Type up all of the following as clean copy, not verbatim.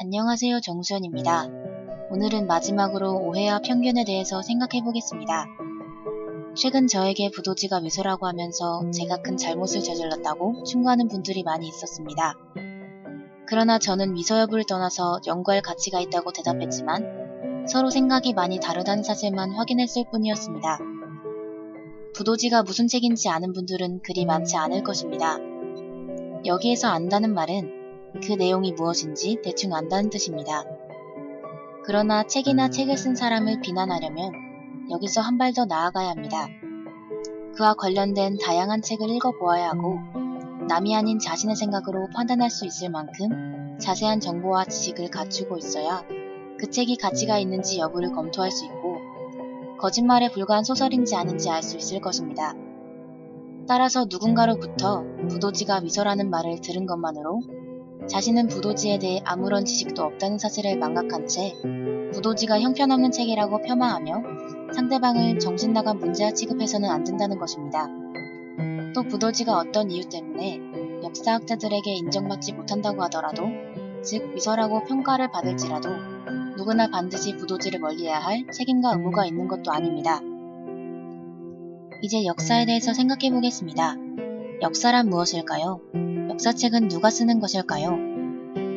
안녕하세요. 정수연입니다. 오늘은 마지막으로 오해와 편견에 대해서 생각해 보겠습니다. 최근 저에게 부도지가 미소라고 하면서 제가 큰 잘못을 저질렀다고 충고하는 분들이 많이 있었습니다. 그러나 저는 미소 여부를 떠나서 연구할 가치가 있다고 대답했지만 서로 생각이 많이 다르다는 사실만 확인했을 뿐이었습니다. 부도지가 무슨 책인지 아는 분들은 그리 많지 않을 것입니다. 여기에서 안다는 말은 그 내용이 무엇인지 대충 안다는 뜻입니다. 그러나 책이나 책을 쓴 사람을 비난하려면 여기서 한 발 더 나아가야 합니다. 그와 관련된 다양한 책을 읽어보아야 하고 남이 아닌 자신의 생각으로 판단할 수 있을 만큼 자세한 정보와 지식을 갖추고 있어야 그 책이 가치가 있는지 여부를 검토할 수 있고 거짓말에 불과한 소설인지 아닌지 알 수 있을 것입니다. 따라서 누군가로부터 부도지가 미소라는 말을 들은 것만으로 자신은 부도지에 대해 아무런 지식도 없다는 사실을 망각한 채 부도지가 형편없는 책이라고 폄하하며 상대방을 정신나간 문제화 취급해서는 안 된다는 것입니다. 또 부도지가 어떤 이유 때문에 역사학자들에게 인정받지 못한다고 하더라도, 즉 미소라고 평가를 받을지라도 누구나 반드시 부도지를 멀리해야 할 책임과 의무가 있는 것도 아닙니다. 이제 역사에 대해서 생각해 보겠습니다. 역사란 무엇일까요? 역사책은 누가 쓰는 것일까요?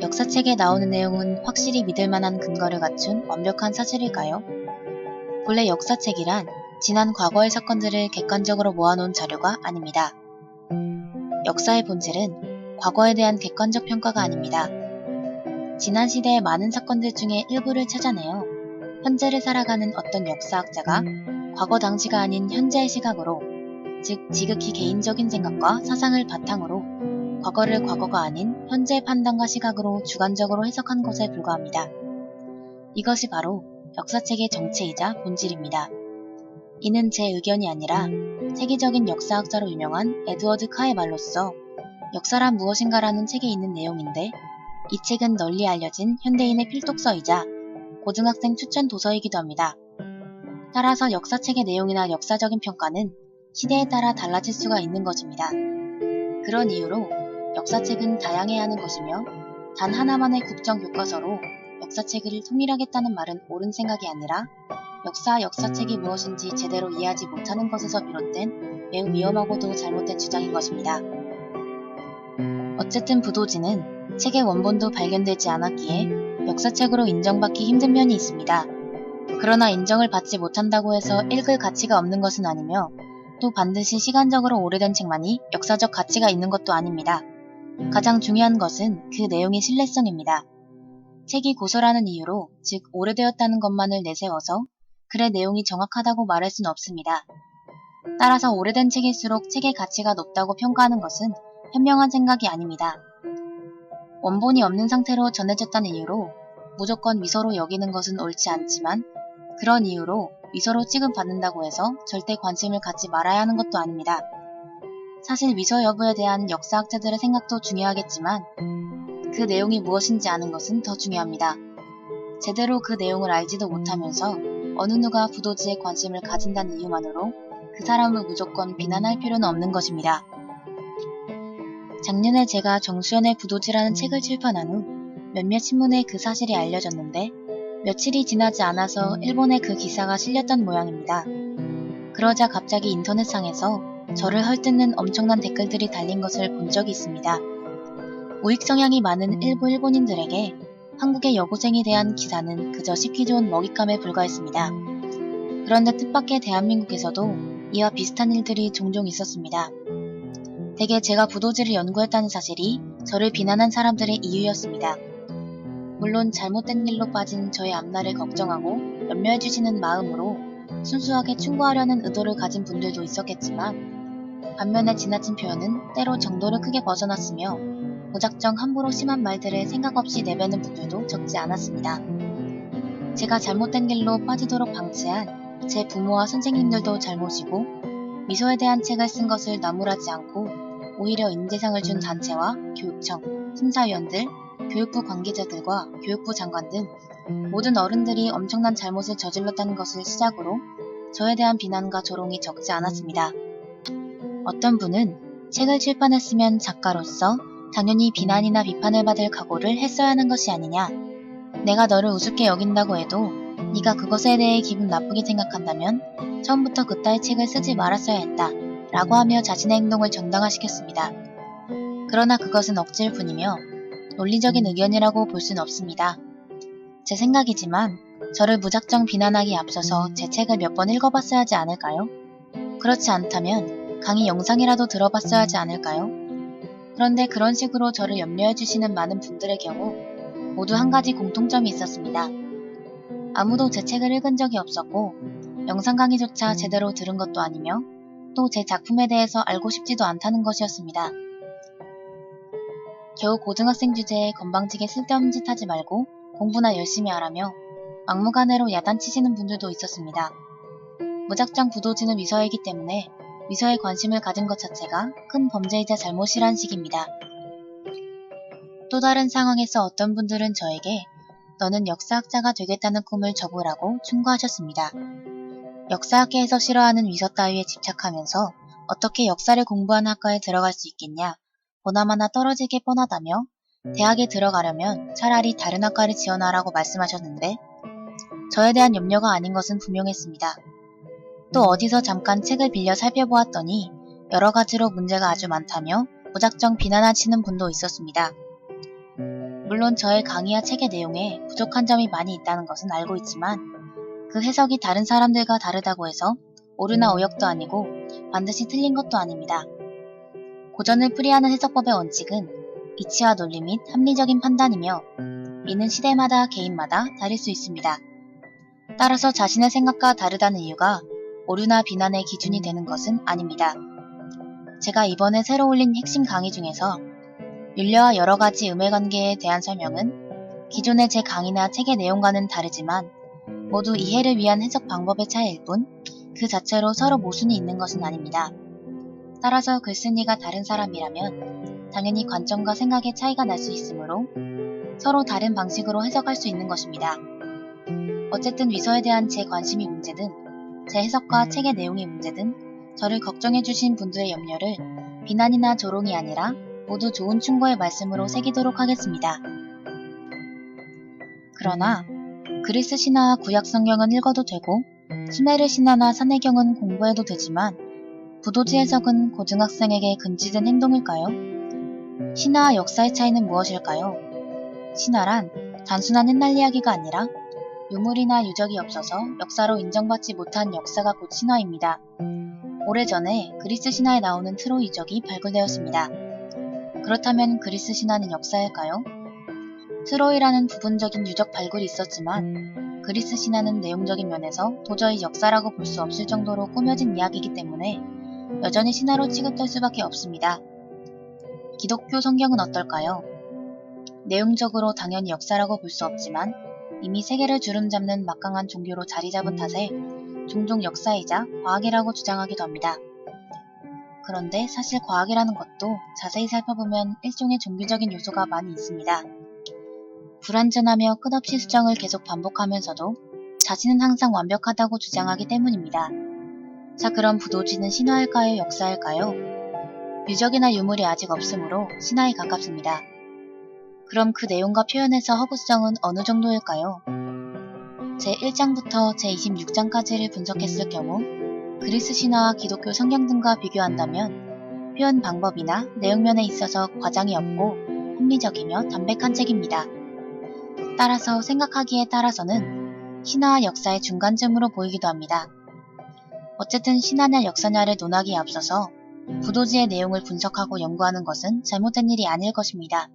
역사책에 나오는 내용은 확실히 믿을 만한 근거를 갖춘 완벽한 사실일까요? 본래 역사책이란 지난 과거의 사건들을 객관적으로 모아놓은 자료가 아닙니다. 역사의 본질은 과거에 대한 객관적 평가가 아닙니다. 지난 시대의 많은 사건들 중에 일부를 찾아내어 현재를 살아가는 어떤 역사학자가 과거 당시가 아닌 현재의 시각으로, 즉 지극히 개인적인 생각과 사상을 바탕으로 과거를 과거가 아닌 현재의 판단과 시각으로 주관적으로 해석한 것에 불과합니다. 이것이 바로 역사책의 정체이자 본질입니다. 이는 제 의견이 아니라 세계적인 역사학자로 유명한 에드워드 카의 말로써 역사란 무엇인가라는 책에 있는 내용인데, 이 책은 널리 알려진 현대인의 필독서이자 고등학생 추천 도서이기도 합니다. 따라서 역사책의 내용이나 역사적인 평가는 시대에 따라 달라질 수가 있는 것입니다. 그런 이유로 역사책은 다양해야 하는 것이며, 단 하나만의 국정교과서로 역사책을 통일하겠다는 말은 옳은 생각이 아니라 역사책이 무엇인지 제대로 이해하지 못하는 것에서 비롯된 매우 위험하고도 잘못된 주장인 것입니다. 어쨌든 부도지는 책의 원본도 발견되지 않았기에 역사책으로 인정받기 힘든 면이 있습니다. 그러나 인정을 받지 못한다고 해서 읽을 가치가 없는 것은 아니며, 또 반드시 시간적으로 오래된 책만이 역사적 가치가 있는 것도 아닙니다. 가장 중요한 것은 그 내용의 신뢰성입니다. 책이 고서라는 이유로, 즉 오래되었다는 것만을 내세워서 글의 내용이 정확하다고 말할 수는 없습니다. 따라서 오래된 책일수록 책의 가치가 높다고 평가하는 것은 현명한 생각이 아닙니다. 원본이 없는 상태로 전해졌다는 이유로 무조건 미소로 여기는 것은 옳지 않지만, 그런 이유로 미소로 취급받는다고 해서 절대 관심을 갖지 말아야 하는 것도 아닙니다. 사실 미소 여부에 대한 역사학자들의 생각도 중요하겠지만 그 내용이 무엇인지 아는 것은 더 중요합니다. 제대로 그 내용을 알지도 못하면서 어느 누가 부도지에 관심을 가진다는 이유만으로 그 사람을 무조건 비난할 필요는 없는 것입니다. 작년에 제가 정수연의 부도지라는 책을 출판한 후 몇몇 신문에 그 사실이 알려졌는데, 며칠이 지나지 않아서 일본에 그 기사가 실렸던 모양입니다. 그러자 갑자기 인터넷상에서 저를 헐뜯는 엄청난 댓글들이 달린 것을 본 적이 있습니다. 우익 성향이 많은 일부 일본인들에게 한국의 여고생에 대한 기사는 그저 씹기 좋은 먹잇감에 불과했습니다. 그런데 뜻밖의 대한민국에서도 이와 비슷한 일들이 종종 있었습니다. 대개 제가 부도지를 연구했다는 사실이 저를 비난한 사람들의 이유였습니다. 물론 잘못된 길로 빠진 저의 앞날을 걱정하고 염려해주시는 마음으로 순수하게 충고하려는 의도를 가진 분들도 있었겠지만, 반면에 지나친 표현은 때로 정도를 크게 벗어났으며 무작정 함부로 심한 말들을 생각 없이 내뱉는 분들도 적지 않았습니다. 제가 잘못된 길로 빠지도록 방치한 제 부모와 선생님들도 잘못이고, 미소에 대한 책을 쓴 것을 나무라지 않고 오히려 인재상을 준 단체와 교육청, 심사위원들, 교육부 관계자들과 교육부 장관 등 모든 어른들이 엄청난 잘못을 저질렀다는 것을 시작으로 저에 대한 비난과 조롱이 적지 않았습니다. 어떤 분은 책을 출판했으면 작가로서 당연히 비난이나 비판을 받을 각오를 했어야 하는 것이 아니냐, 내가 너를 우습게 여긴다고 해도 네가 그것에 대해 기분 나쁘게 생각한다면 처음부터 그따위 책을 쓰지 말았어야 했다 라고 하며 자신의 행동을 정당화시켰습니다. 그러나 그것은 억지일 뿐이며 논리적인 의견이라고 볼 수는 없습니다. 제 생각이지만 저를 무작정 비난하기에 앞서서 제 책을 몇 번 읽어봤어야 하지 않을까요? 그렇지 않다면 강의 영상이라도 들어봤어야 하지 않을까요? 그런데 그런 식으로 저를 염려해주시는 많은 분들의 경우 모두 한 가지 공통점이 있었습니다. 아무도 제 책을 읽은 적이 없었고 영상 강의조차 제대로 들은 것도 아니며 또 제 작품에 대해서 알고 싶지도 않다는 것이었습니다. 겨우 고등학생 주제에 건방지게 쓸데없는 짓 하지 말고 공부나 열심히 하라며 막무가내로 야단치시는 분들도 있었습니다. 무작정 부도지는 위서이기 때문에 위서에 관심을 가진 것 자체가 큰 범죄이자 잘못이란 식입니다. 또 다른 상황에서 어떤 분들은 저에게 너는 역사학자가 되겠다는 꿈을 접으라고 충고하셨습니다. 역사학계에서 싫어하는 위서 따위에 집착하면서 어떻게 역사를 공부하는 학과에 들어갈 수 있겠냐, 보나마나 떨어지게 뻔하다며 대학에 들어가려면 차라리 다른 학과를 지원하라고 말씀하셨는데 저에 대한 염려가 아닌 것은 분명했습니다. 또 어디서 잠깐 책을 빌려 살펴보았더니 여러 가지로 문제가 아주 많다며 무작정 비난하시는 분도 있었습니다. 물론 저의 강의와 책의 내용에 부족한 점이 많이 있다는 것은 알고 있지만 그 해석이 다른 사람들과 다르다고 해서 오류나 오역도 아니고 반드시 틀린 것도 아닙니다. 고전을 풀이하는 해석법의 원칙은 이치와 논리 및 합리적인 판단이며 이는 시대마다 개인마다 다를 수 있습니다. 따라서 자신의 생각과 다르다는 이유가 오류나 비난의 기준이 되는 것은 아닙니다. 제가 이번에 새로 올린 핵심 강의 중에서 윤례와 여러 가지 음해관계에 대한 설명은 기존의 제 강의나 책의 내용과는 다르지만 모두 이해를 위한 해석 방법의 차이일 뿐 그 자체로 서로 모순이 있는 것은 아닙니다. 따라서 글쓴이가 다른 사람이라면 당연히 관점과 생각의 차이가 날 수 있으므로 서로 다른 방식으로 해석할 수 있는 것입니다. 어쨌든 위서에 대한 제 관심이 문제든 제 해석과 책의 내용이 문제든 저를 걱정해주신 분들의 염려를 비난이나 조롱이 아니라 모두 좋은 충고의 말씀으로 새기도록 하겠습니다. 그러나 그리스 신화와 구약 성경은 읽어도 되고 수메르 신화나 산해경은 공부해도 되지만 부도지 해석은 고등학생에게 금지된 행동일까요? 신화와 역사의 차이는 무엇일까요? 신화란 단순한 옛날 이야기가 아니라 유물이나 유적이 없어서 역사로 인정받지 못한 역사가 곧 신화입니다. 오래전에 그리스 신화에 나오는 트로이 유적이 발굴되었습니다. 그렇다면 그리스 신화는 역사일까요? 트로이라는 부분적인 유적 발굴이 있었지만 그리스 신화는 내용적인 면에서 도저히 역사라고 볼 수 없을 정도로 꾸며진 이야기이기 때문에 여전히 신화로 취급될 수밖에 없습니다. 기독교 성경은 어떨까요? 내용적으로 당연히 역사라고 볼 수 없지만 이미 세계를 주름잡는 막강한 종교로 자리 잡은 탓에 종종 역사이자 과학이라고 주장하기도 합니다. 그런데 사실 과학이라는 것도 자세히 살펴보면 일종의 종교적인 요소가 많이 있습니다. 불완전하며 끝없이 수정을 계속 반복하면서도 자신은 항상 완벽하다고 주장하기 때문입니다. 자, 그럼 부도지는 신화일까요? 역사일까요? 유적이나 유물이 아직 없으므로 신화에 가깝습니다. 그럼 그 내용과 표현에서 허구성은 어느 정도일까요? 제1장부터 제26장까지를 분석했을 경우 그리스 신화와 기독교 성경 등과 비교한다면 표현 방법이나 내용면에 있어서 과장이 없고 합리적이며 담백한 책입니다. 따라서 생각하기에 따라서는 신화와 역사의 중간쯤으로 보이기도 합니다. 어쨌든 신화냐 역사냐를 논하기에 앞서서 부도지의 내용을 분석하고 연구하는 것은 잘못된 일이 아닐 것입니다.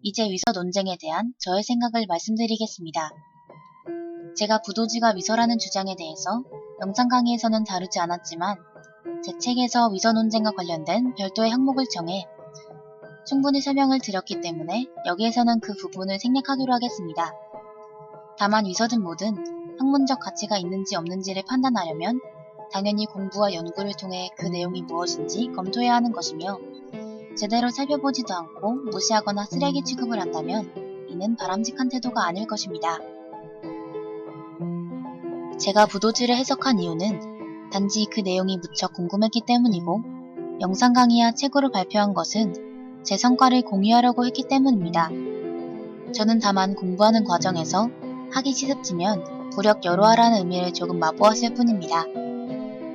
이제 위서 논쟁에 대한 저의 생각을 말씀드리겠습니다. 제가 부도지가 위서라는 주장에 대해서 영상 강의에서는 다루지 않았지만 제 책에서 위서 논쟁과 관련된 별도의 항목을 정해 충분히 설명을 드렸기 때문에 여기에서는 그 부분을 생략하기로 하겠습니다. 다만 위서든 뭐든 학문적 가치가 있는지 없는지를 판단하려면 당연히 공부와 연구를 통해 그 내용이 무엇인지 검토해야 하는 것이며 제대로 살펴보지도 않고 무시하거나 쓰레기 취급을 한다면 이는 바람직한 태도가 아닐 것입니다. 제가 부도지를 해석한 이유는 단지 그 내용이 무척 궁금했기 때문이고 영상 강의와 책으로 발표한 것은 제 성과를 공유하려고 했기 때문입니다. 저는 다만 공부하는 과정에서 하기 시습지면 부력 여로하라는 의미를 조금 맛보았을 뿐입니다.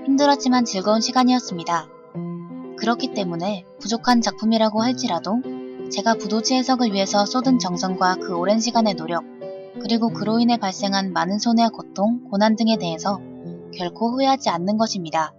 힘들었지만 즐거운 시간이었습니다. 그렇기 때문에 부족한 작품이라고 할지라도 제가 부도지 해석을 위해서 쏟은 정성과 그 오랜 시간의 노력, 그리고 그로 인해 발생한 많은 손해와 고통, 고난 등에 대해서 결코 후회하지 않는 것입니다.